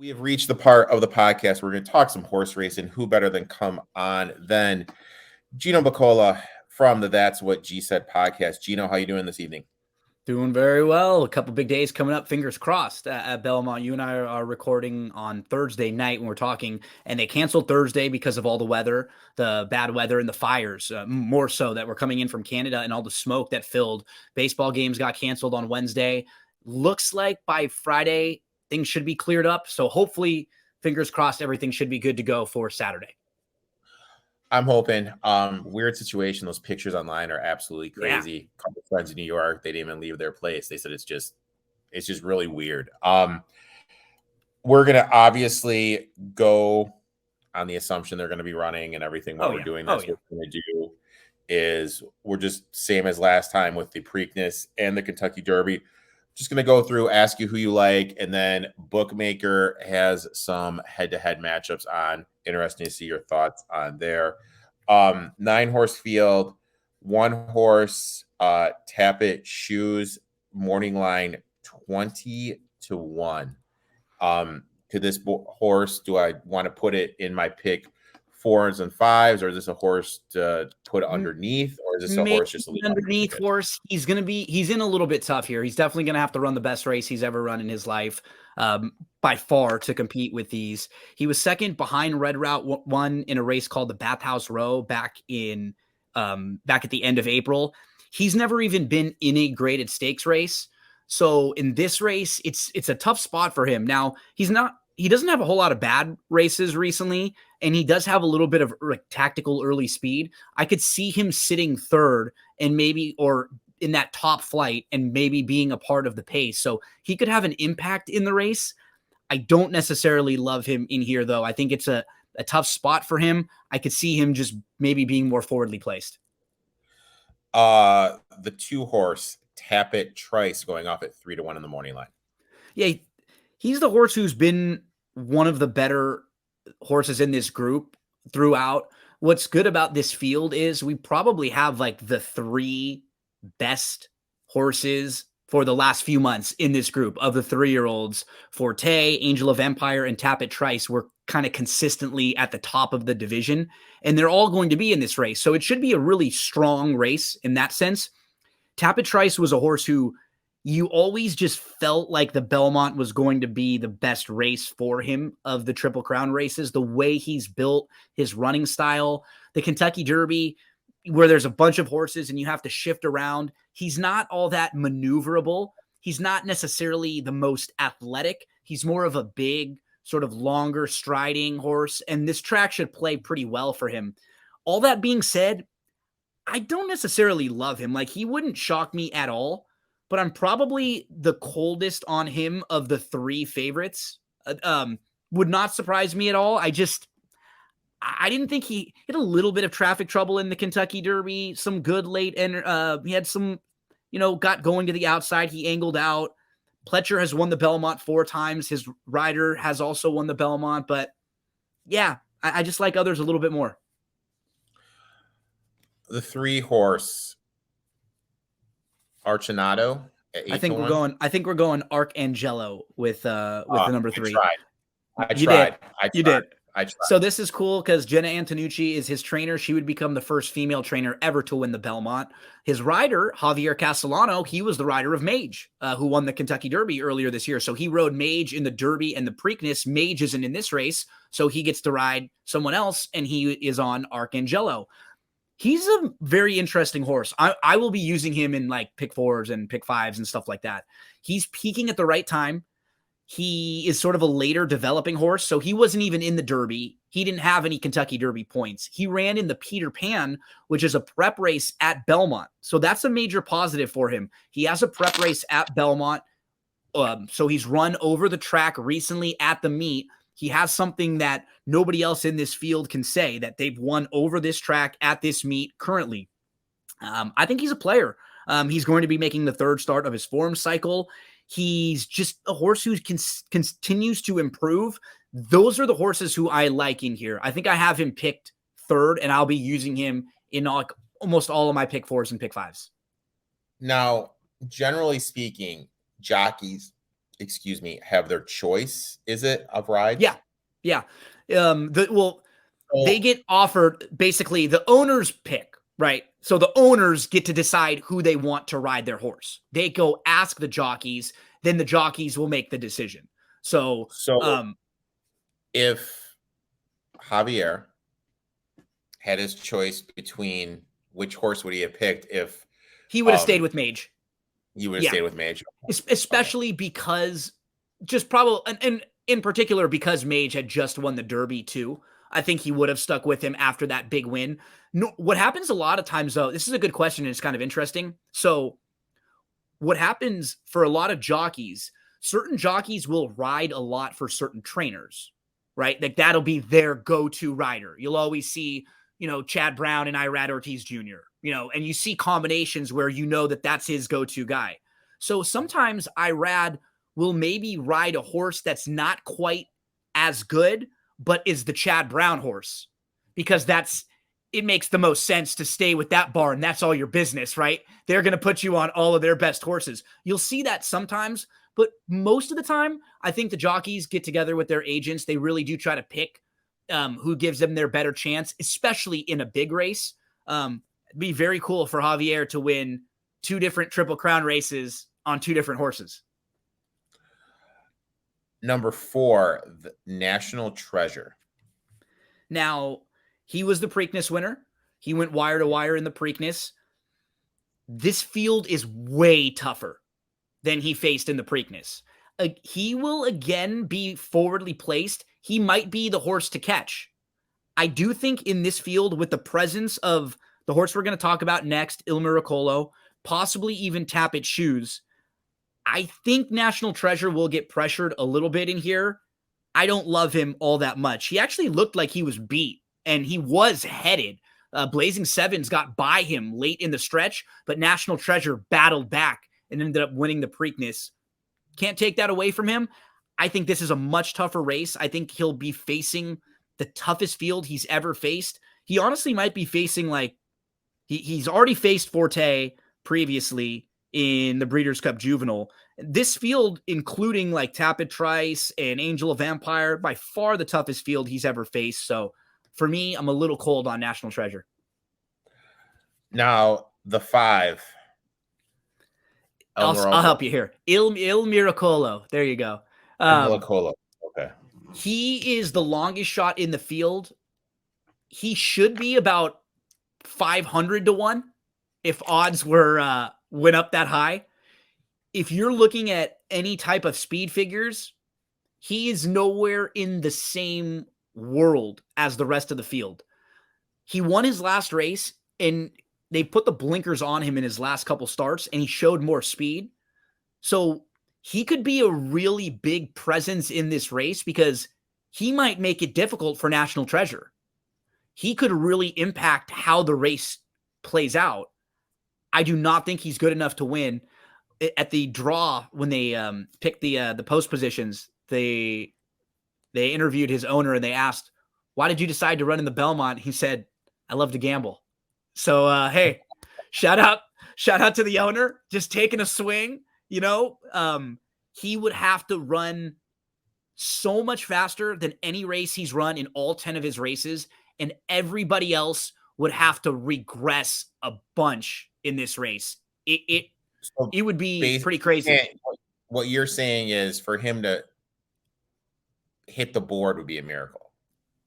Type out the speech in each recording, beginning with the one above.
We have reached the part of the podcast where we're going to talk some horse racing. Who better than come on than Gino Bacola from the That's What G Said podcast. Gino, how you doing this evening? Doing very well. A couple big days coming up, fingers crossed, at Belmont. You and I are recording on Thursday night when we're talking, and they canceled Thursday because of all the weather, the bad weather and the fires, more so that were coming in from Canada and all the smoke that filled. Baseball games got canceled on Wednesday. Looks like by Friday, things should be cleared up. So hopefully, fingers crossed, everything should be good to go for Saturday. I'm hoping. Weird situation. Those pictures online are absolutely crazy. Yeah. A couple of friends in New York, they didn't even leave their place. They said it's just really weird. We're gonna obviously go on the assumption they're gonna be running and everything while we're doing this. What we're gonna do is we're just same as last time with the Preakness and the Kentucky Derby. Just going to go through, ask you who you like, and then Bookmaker has some head-to-head matchups on. Interesting to see your thoughts on there. 9-horse field, 1-horse, Tappet Shoes, morning line 20-1. To this horse, do I want to put it in my pick 4s and 5s, or is this a horse to put underneath, or is this a horse just a little underneath horse? He's in a little bit tough here. He's definitely going to have to run the best race he's ever run in his life, by far, to compete with these. He was second behind Red Route 1 in a race called the Bathhouse Row back at the end of April. He's never even been in a graded stakes race. So in this race, it's a tough spot for him. Now, he doesn't have a whole lot of bad races recently, and he does have a little bit of tactical early speed. I could see him sitting third and maybe, or in that top flight, and maybe being a part of the pace. So he could have an impact in the race. I don't necessarily love him in here, though. I think it's a tough spot for him. I could see him just maybe being more forwardly placed. The 2-horse Tappet Trice going off at 3-1 in the morning line. Yeah, he's the horse who's been one of the better horses in this group throughout. What's good about this field is we probably have like the 3 best horses for the last few months in this group of the 3-year-olds. Forte, Angel of Empire, and Tappet Trice were kind of consistently at the top of the division, and they're all going to be in this race. So it should be a really strong race in that sense. Tappet Trice was a horse who you always just felt like the Belmont was going to be the best race for him of the Triple Crown races, the way he's built, his running style. The Kentucky Derby, where there's a bunch of horses and you have to shift around, he's not all that maneuverable. He's not necessarily the most athletic. He's more of a big, sort of longer striding horse, and this track should play pretty well for him. All that being said, I don't necessarily love him. Like, he wouldn't shock me at all, but I'm probably the coldest on him of the 3 favorites. Would not surprise me at all. I didn't think he had a little bit of traffic trouble in the Kentucky Derby, some good late, and he had some, got going to the outside. He angled out. Pletcher has won the Belmont 4 times. His rider has also won the Belmont, but yeah, I just like others a little bit more. The 3-horse Archinato at 8-1. I think we're going Arcangelo with the number 3. I tried. You did. So this is cool because Jenna Antonucci is his trainer. She would become the first female trainer ever to win the Belmont. His rider, Javier Castellano, he was the rider of Mage, who won the Kentucky Derby earlier this year. So he rode Mage in the Derby and the Preakness. Mage isn't in this race, so he gets to ride someone else, and he is on Arcangelo. He's a very interesting horse. I will be using him in like pick 4s and pick 5s and stuff like that. He's peaking at the right time. He is sort of a later developing horse, so he wasn't even in the Derby. He didn't have any Kentucky Derby points. He ran in the Peter Pan, which is a prep race at Belmont. So that's a major positive for him. He has a prep race at Belmont. So he's run over the track recently at the meet. He has something that nobody else in this field can say, that they've won over this track at this meet currently. I think he's a player. He's going to be making the 3rd start of his form cycle. He's just a horse who continues to improve. Those are the horses who I like in here. I think I have him picked 3rd, and I'll be using him in almost all of my pick 4s and pick 5s. Now, generally speaking, jockeys have their choice, is it, of rides? Yeah. Yeah. They get offered basically the owner's pick, right? So the owners get to decide who they want to ride their horse. They go ask the jockeys, then the jockeys will make the decision. So if Javier had his choice between which horse would he have picked if he would have stayed with Mage. You would have stayed with Mage. Especially because just probably, and in particular, because Mage had just won the Derby too. I think he would have stuck with him after that big win. No, what happens a lot of times, though, this is a good question and it's kind of interesting. So what happens for a lot of jockeys, certain jockeys will ride a lot for certain trainers, right? Like that'll be their go-to rider. You'll always see, Chad Brown and Irad Ortiz Jr., and you see combinations where that that's his go-to guy. So sometimes Irad will maybe ride a horse that's not quite as good, but is the Chad Brown horse, because it makes the most sense to stay with that barn. That's all your business, right? They're going to put you on all of their best horses. You'll see that sometimes, but most of the time, I think the jockeys get together with their agents. They really do try to pick who gives them their better chance, especially in a big race. It'd be very cool for Javier to win 2 different Triple Crown races on 2 different horses. Number 4, the National Treasure. Now, he was the Preakness winner. He went wire to wire in the Preakness. This field is way tougher than he faced in the Preakness. He will again be forwardly placed. He might be the horse to catch. I do think in this field, with the presence of the horse we're going to talk about next, Il Miracolo, possibly even Tapit Shoes, I think National Treasure will get pressured a little bit in here. I don't love him all that much. He actually looked like he was beat, and he was headed. Blazing Sevens got by him late in the stretch, but National Treasure battled back and ended up winning the Preakness. Can't take that away from him. I think this is a much tougher race. I think he'll be facing the toughest field he's ever faced. He honestly might be facing he's already faced Forte previously in the Breeders' Cup Juvenile. This field, including Tapit Trice and Angel of Vampire, by far the toughest field he's ever faced. So for me, I'm a little cold on National Treasure. Now, the 5. I'll help you here. Il Miracolo. There you go. Miracolo. Okay. He is the longest shot in the field. He should be about 500 to 1 if odds went up that high. If you're looking at any type of speed figures, he is nowhere in the same world as the rest of the field. He won his last race, and they put the blinkers on him in his last couple starts, and he showed more speed. So he could be a really big presence in this race because he might make it difficult for National Treasure. He could really impact how the race plays out. I do not think he's good enough to win. At the draw, when they picked the post positions, they interviewed his owner and they asked, "Why did you decide to run in the Belmont?" He said, "I love to gamble." So hey, shout out to the owner, just taking a swing. He would have to run so much faster than any race he's run in all 10 of his races, and everybody else would have to regress a bunch in this race. It would be pretty crazy. What you're saying is for him to hit the board would be a miracle.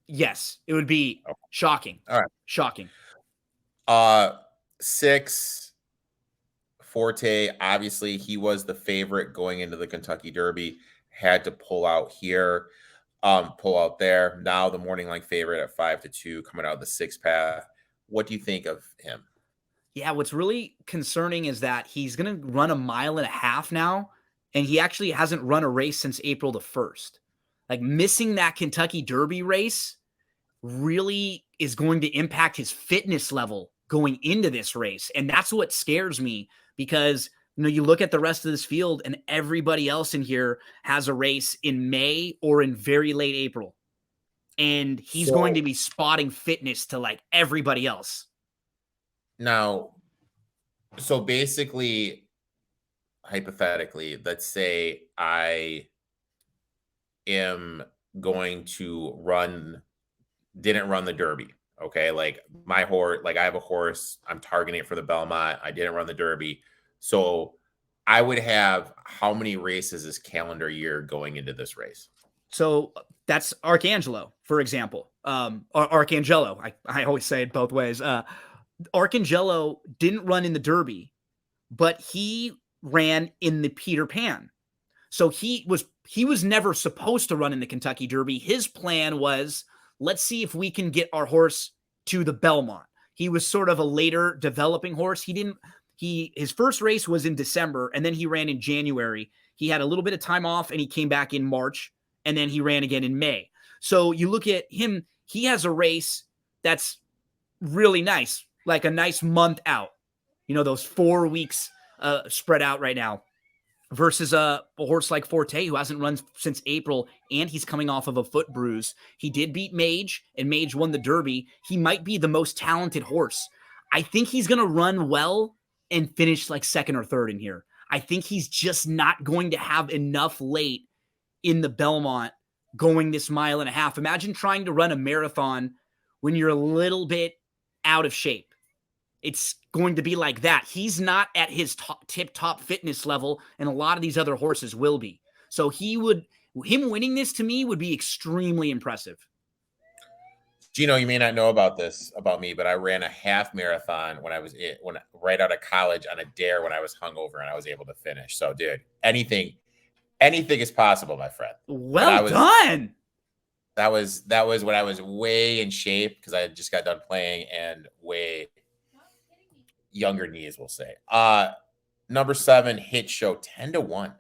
Yes, it would be shocking. All right. Shocking. 6, Forte, obviously he was the favorite going into the Kentucky Derby, had to pull out here, pull out there. Now the morning line favorite at 5-2 coming out of the 6 path. What do you think of him? Yeah, what's really concerning is that he's going to run 1.5 miles now, and he actually hasn't run a race since April the 1st. Missing that Kentucky Derby race really is going to impact his fitness level going into this race. And that's what scares me because, you look at the rest of this field and everybody else in here has a race in May or in very late April. And he's going to be spotting fitness to everybody else. Now, so basically, hypothetically, let's say I am going to didn't run the Derby. Okay. Like my horse, like I have a horse, I'm targeting it for the Belmont. I didn't run the Derby. So I would have how many races this calendar year going into this race? So that's Arcangelo, for example. Arcangelo. I always say it both ways. Arcangelo didn't run in the Derby, but he ran in the Peter Pan. So he was never supposed to run in the Kentucky Derby. His plan was, let's see if we can get our horse to the Belmont. He was sort of a later developing horse. His first race was in December, and then he ran in January. He had a little bit of time off, and he came back in March, and then he ran again in May. So you look at him, he has a race that's really nice, like a nice month out. Those 4 weeks spread out right now, versus a horse like Forte, who hasn't run since April, and he's coming off of a foot bruise. He did beat Mage, and Mage won the Derby. He might be the most talented horse. I think he's going to run well and finish like second or third in here. I think he's just not going to have enough late in the Belmont going this 1.5 miles. Imagine trying to run a marathon when you're a little bit out of shape. It's going to be like that. He's not at his tip-top fitness level, and a lot of these other horses will be. So him winning this to me would be extremely impressive. Gino, you may not know about me, but I ran a half marathon when right out of college on a dare when I was hungover, and I was able to finish. So, dude, anything is possible, my friend. Well done. That was when I was way in shape because I just got done playing and way younger knees, we'll say. Number 7, Hit Show, 10-1.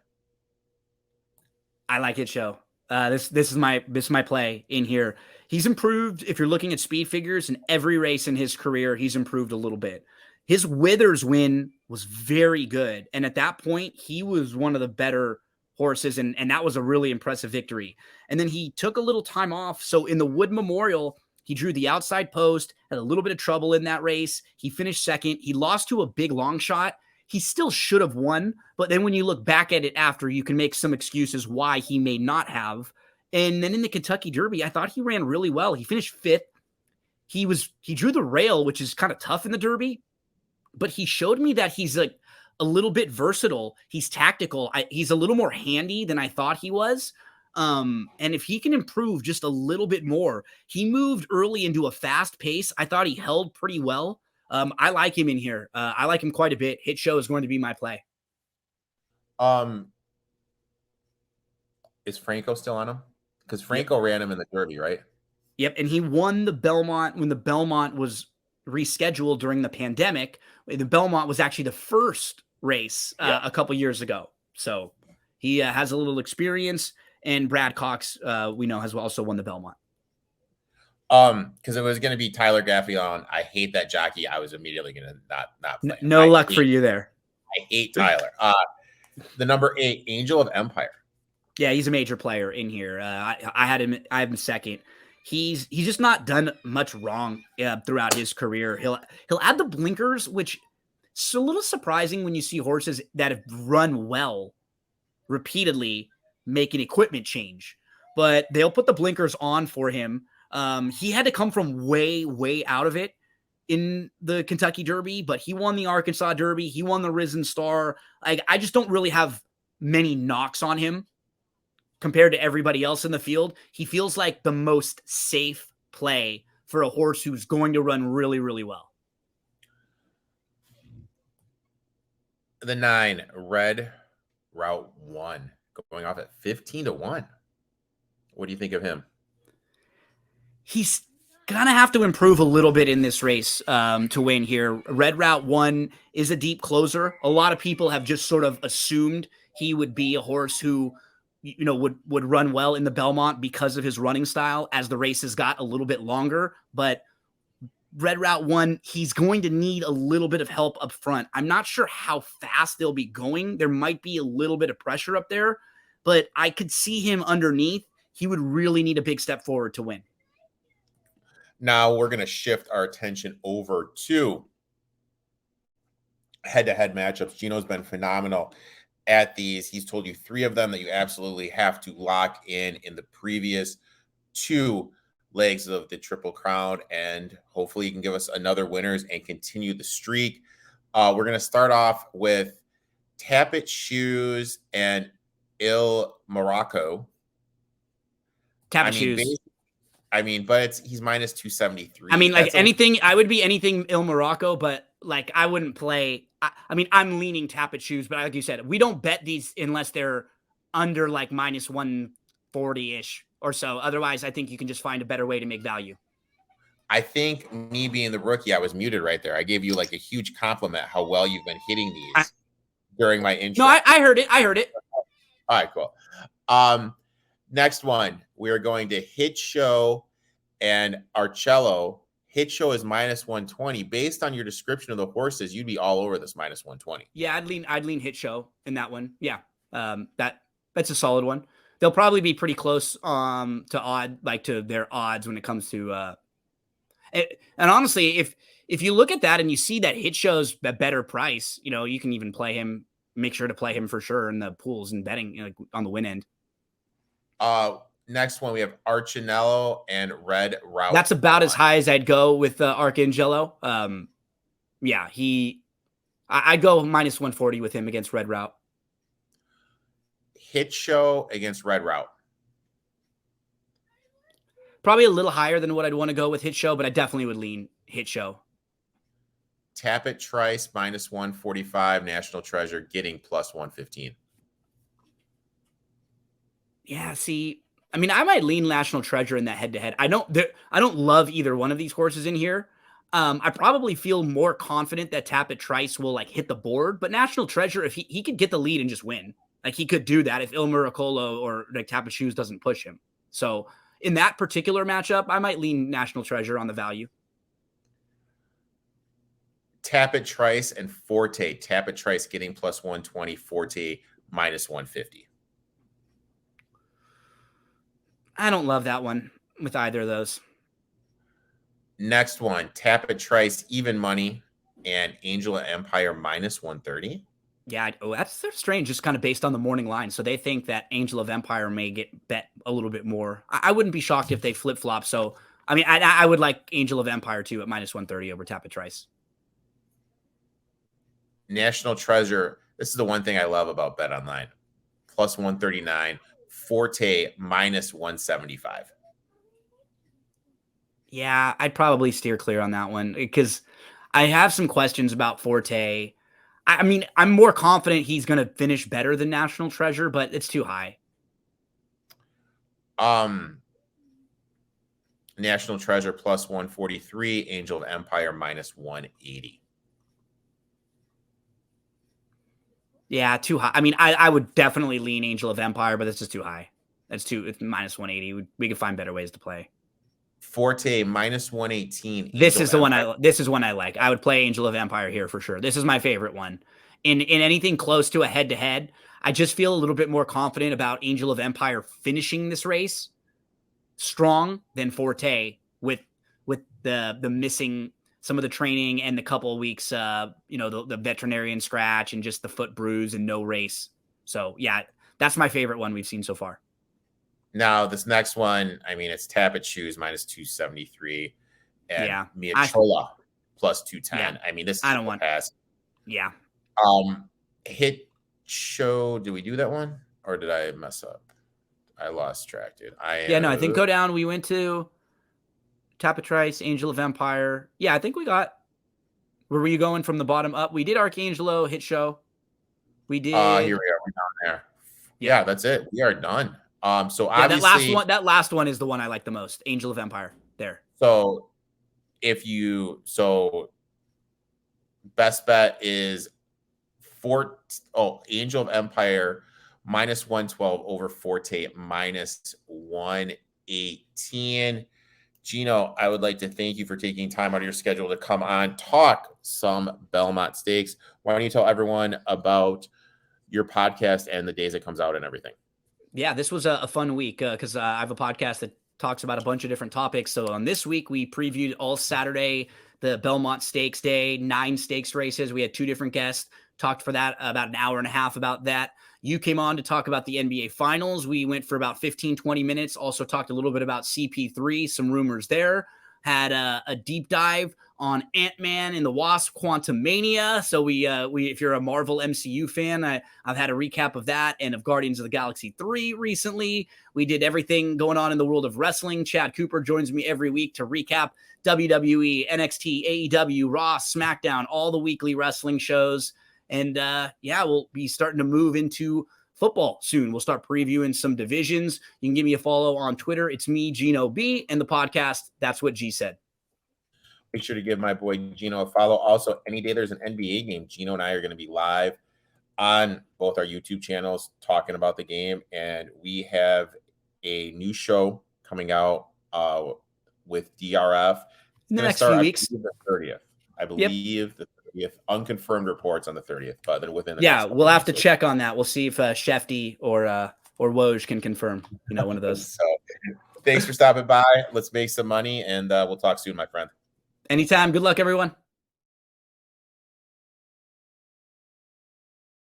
I like Hit Show. This is my play in here. He's improved. If you're looking at speed figures, in every race in his career, he's improved a little bit. His Withers win was very good, and at that point, he was one of the better horses, and that was a really impressive victory. And then he took a little time off. So in the Wood Memorial, he drew the outside post, had a little bit of trouble in that race. He finished second. He lost to a big long shot. He still should have won, but then when you look back at it after, you can make some excuses why he may not have. And then in the Kentucky Derby, I thought he ran really well. He finished 5th. He drew the rail, which is kind of tough in the Derby, but he showed me that he's like a little bit versatile. He's tactical. He's a little more handy than I thought he was. And if he can improve just a little bit more, he moved early into a fast pace. I thought he held pretty well. I like him in here. I like him quite a bit. Hit Show is going to be my play. Is Franco still on him? Because Franco ran him in the Derby, right? Yep. And he won the Belmont when the Belmont was rescheduled during the pandemic. The Belmont was actually the first race a couple years ago. So he has a little experience. And Brad Cox, we know, has also won the Belmont. Because it was going to be Tyler Gaffion. I hate that jockey. I was immediately going to not play. No luck for you there. I hate Tyler. The number 8, Angel of Empire. Yeah, he's a major player in here. I had him. I have him second. He's just not done much wrong throughout his career. He'll add the blinkers, which is a little surprising when you see horses that have run well repeatedly make an equipment change. But they'll put the blinkers on for him. He had to come from way out of it in the Kentucky Derby, but he won the Arkansas Derby. He won the Risen Star. I just don't really have many knocks on him compared to everybody else in the field. He feels like the most safe play for a horse who's going to run really, really well. The 9, Red Route 1, going off at 15-1. What do you think of him? He's going to have to improve a little bit in this race to win here. Red Route 1 is a deep closer. A lot of people have just sort of assumed he would be a horse who, would run well in the Belmont because of his running style as the races got a little bit longer. But Red Route 1, he's going to need a little bit of help up front. I'm not sure how fast they'll be going. There might be a little bit of pressure up there, but I could see him underneath. He would really need a big step forward to win. Now we're going to shift our attention over to head-to-head matchups. Gino's been phenomenal at these. He's told you 3 of them that you absolutely have to lock in the previous 2 legs of the Triple Crown, and hopefully you can give us another winners and continue the streak. We're going to start off with Tappet Shoes and Il Morocco. Tappet Shoes. But he's minus 273. I mean, like anything, I would be anything Il Morocco, but like I wouldn't play. I'm leaning Tappet Shoes, but like you said, we don't bet these unless they're under like minus 140-ish or so. Otherwise, I think you can just find a better way to make value. I think me being the rookie, I was muted right there. I gave you like a huge compliment how well you've been hitting these during my intro. No, I heard it. All right, cool. Next one, we are going to Hit Show and Arcello. Hit Show is minus 120. Based on your description of the horses, you'd be all over this minus 120. Yeah, I'd lean Hit Show in that one. Yeah, that's a solid one. They'll probably be pretty close to their odds when it comes to and honestly, if you look at that and you see that Hit Show's a better price, you can even play him. Make sure to play him for sure in the pools and betting on the win end. Next one, we have Archinello and Red Route. That's about as high as I'd go with Arcangelo. I'd go minus 140 with him against Red Route. Hit Show against Red Route. Probably a little higher than what I'd want to go with Hit Show, but I definitely would lean Hit Show. Tappet Trice minus 145. National Treasure getting plus 115. Yeah, see, I mean, I might lean National Treasure in that head-to-head. I don't love either one of these horses in here. I probably feel more confident that Tappet Trice will like hit the board, but National Treasure, if he could get the lead and just win, like he could do that if Il Miracolo or like Tappet Shoes doesn't push him. So in that particular matchup, I might lean National Treasure on the value. Tappet Trice and Forte. Tappet Trice getting plus 120. Forte minus 150. I don't love that one with either of those. Next one, Tappet Trice even money and Angel of Empire minus 130. Yeah, that's strange, just kind of based on the morning line. So they think that Angel of Empire may get bet a little bit more. I wouldn't be shocked if they flip-flop. So, I mean, I would like Angel of Empire, too, at minus 130 over Tappet Trice. National Treasure, this is the one thing I love about Bet Online. Plus 139. Forte minus 175. Yeah, I'd probably steer clear on that one because I have some questions about Forte. I mean, I'm more confident he's going to finish better than National Treasure, but it's too high. National Treasure plus 143, Angel of Empire minus 180. Yeah, too high. I mean, I would definitely lean Angel of Empire, but it's just too high. It's minus 180. We could find better ways to play. Forte minus 118. This is one I like. I would play Angel of Empire here for sure. This is my favorite one. In anything close to a head-to-head, I just feel a little bit more confident about Angel of Empire finishing this race strong than Forte with the missing some of the training and the couple of weeks, the veterinarian scratch and just the foot bruise and no race. So yeah, that's my favorite one we've seen so far. Now this next one, I mean, it's Tappet Shoes minus 273 and Miachola plus 210. Yeah, I mean, this is I don't want pass. Yeah. Hit Show. Did we do that one or did I mess up? I lost track, dude. I think go down. We went to Tappet Trice, Angel of Empire. Yeah, I think we got. Where were you going from the bottom up? We did Arcangelo, Hit Show. We did. Here we are. We're down there. Yeah, that's it. We are done. So yeah, obviously that last one is the one I like the most. Angel of Empire. There. So best bet is Angel of Empire minus 112 over Forte minus 118. Gino, I would like to thank you for taking time out of your schedule to come on, talk some Belmont Stakes. Why don't you tell everyone about your podcast and the days it comes out and everything? Yeah, this was a fun week because I have a podcast that talks about a bunch of different topics. So on this week, we previewed all Saturday, the Belmont Stakes Day, 9 stakes races. We had 2 different guests talked for that about an hour and a half about that. You came on to talk about the NBA Finals. We went for about 15, 20 minutes. Also talked a little bit about CP3, some rumors there. Had a deep dive on Ant-Man and the Wasp: Quantumania. So we if you're a Marvel MCU fan, I've had a recap of that and of Guardians of the Galaxy 3 recently. We did everything going on in the world of wrestling. Chad Cooper joins me every week to recap WWE, NXT, AEW, Raw, SmackDown, all the weekly wrestling shows. And we'll be starting to move into football soon. We'll start previewing some divisions. You can give me a follow on Twitter. It's me, Gino B, and the podcast, That's What G Said. Make sure to give my boy Gino a follow. Also, any day there's an NBA game, Gino and I are going to be live on both our YouTube channels talking about the game. And we have a new show coming out with DRF. In the next few weeks. The 30th. I believe the 30th. Unconfirmed reports on the 30th, but then within the next we'll have to check on that. We'll see if Shefty or Woj can confirm, one of those. So, thanks for stopping by. Let's make some money, and we'll talk soon, my friend. Anytime. Good luck, everyone.